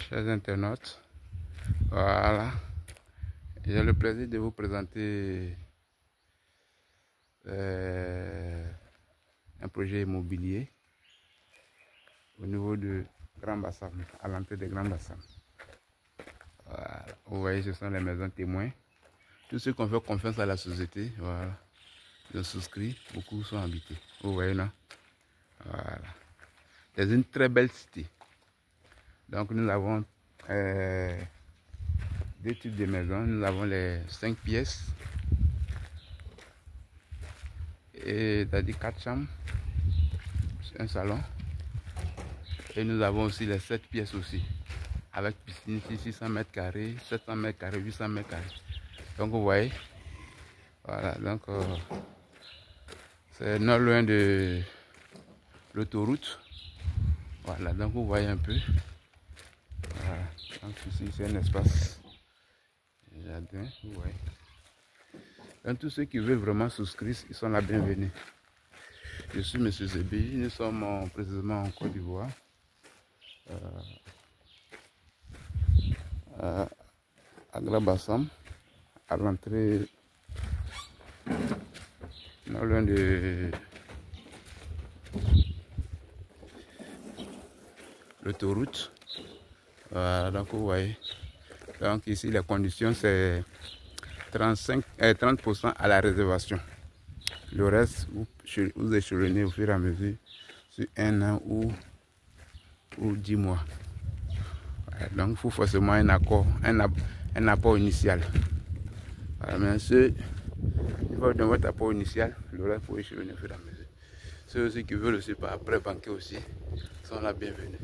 Chers internautes, voilà, j'ai le plaisir de vous présenter un projet immobilier au niveau de Grand Bassam, à l'entrée de Grand Bassam. Voilà. Vous voyez, ce sont les maisons témoins. Tous ceux qui ont fait confiance à la société, voilà, ils ont souscrit, beaucoup sont habités. Vous voyez, non? Voilà. C'est une très belle cité. Donc nous avons deux types de maisons. Nous avons les 5 pièces, et c'est-à-dire 4 chambres, un salon. Et nous avons aussi les 7 pièces aussi, avec piscine ici, 600 mètres carrés, 700 mètres carrés, 800 mètres carrés. Donc vous voyez, voilà, donc c'est non loin de l'autoroute. Voilà, donc vous voyez un peu. Voilà, donc ici c'est un espace jardin, vous voyez. Donc tous ceux qui veulent vraiment souscrire, ils sont la bienvenue. Je suis M. Zébi, nous sommes précisément en Côte d'Ivoire. À Grand Bassam, à l'entrée, non loin de l'autoroute. Voilà, donc vous voyez. Donc ici les conditions c'est 30% à la réservation. Le reste vous échelonnez au fur et à mesure sur 1 an ou 10 mois. Voilà, donc il faut forcément un accord, un apport initial. Voilà, mais ceux qui veulent donner votre apport initial, le reste faut échelonner au fur et à mesure. Ceux aussi qui veulent aussi par après banquer aussi sont la bienvenue.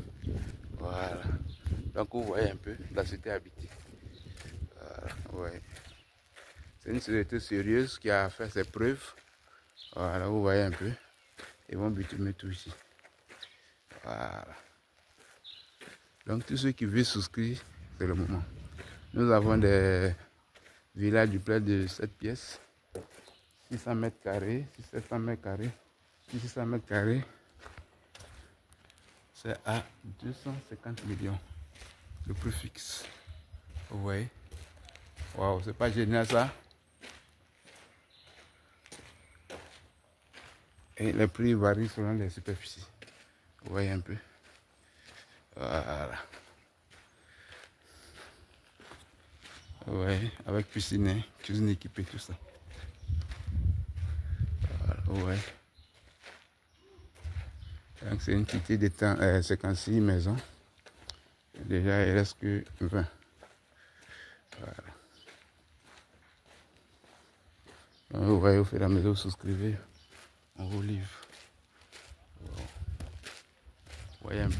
Voilà. Donc vous voyez un peu la cité habitée. Voilà, ouais. C'est une société sérieuse qui a fait ses preuves. Voilà, vous voyez un peu. Ils vont bitumer tout ici. Voilà. Donc tous ceux qui veulent souscrire, c'est le moment. Nous avons des villas du près de 7 pièces, 600 mètres carrés, 700 mètres carrés, 600 mètres carrés. C'est à 250 millions. Le prix fixe. Vous voyez. Waouh, c'est pas génial ça? Et les prix varient selon les superficies. Vous voyez un peu. Voilà. Vous voyez, avec piscine, cuisine équipée, tout ça. Voilà, vous voyez. Donc c'est une cité de 56 maisons. Déjà, il reste que 20. Voilà. Donc, vous voyez, au fur et à mesure, vous souscrivez, on vous livre. Wow. Vous voyez un peu.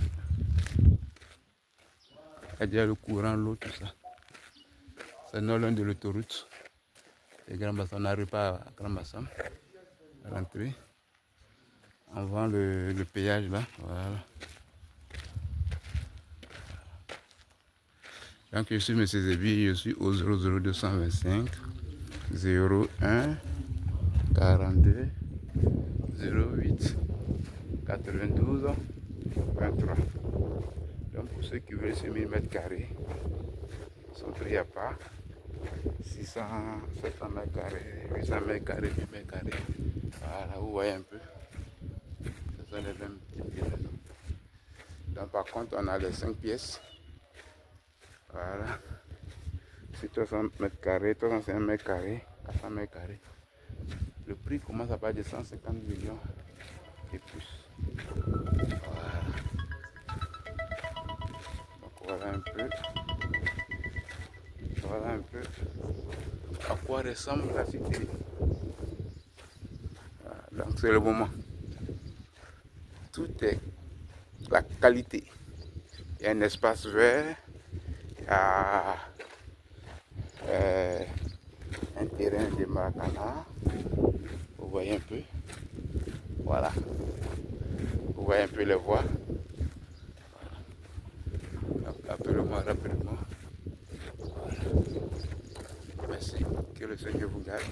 Il y a déjà le courant, l'eau, tout ça. C'est non loin de l'autoroute. Et Grand Bassam, on n'arrive pas à Grand Bassam, à l'entrée. On vend le péage là. Voilà. Donc je suis M. Zébi, je suis au 00225 01 42 08 92 23. Donc pour ceux qui veulent ces 1000 mètres carrés, sont pris à part. 600, 700 mètres carrés, 800 mètres carrés, 1000 mètres carrés. Voilà, vous voyez un peu. Ce sont les mêmes types de maisons. Donc par contre, on a les 5 pièces. Voilà. C'est 300 mètres carrés, 350 mètres carrés, 400 mètres carrés. Le prix commence à partir de 150 millions et plus. Voilà. Donc voilà un peu. Voilà un peu à quoi ressemble la cité. Voilà, donc c'est le moment. Tout est la qualité. Il y a un espace vert, il y a un terrain de maracana. Vous voyez un peu. Voilà. Vous voyez un peu les voies. Voilà. Appelez-moi rapidement. Voilà. Merci. Que le Seigneur vous garde.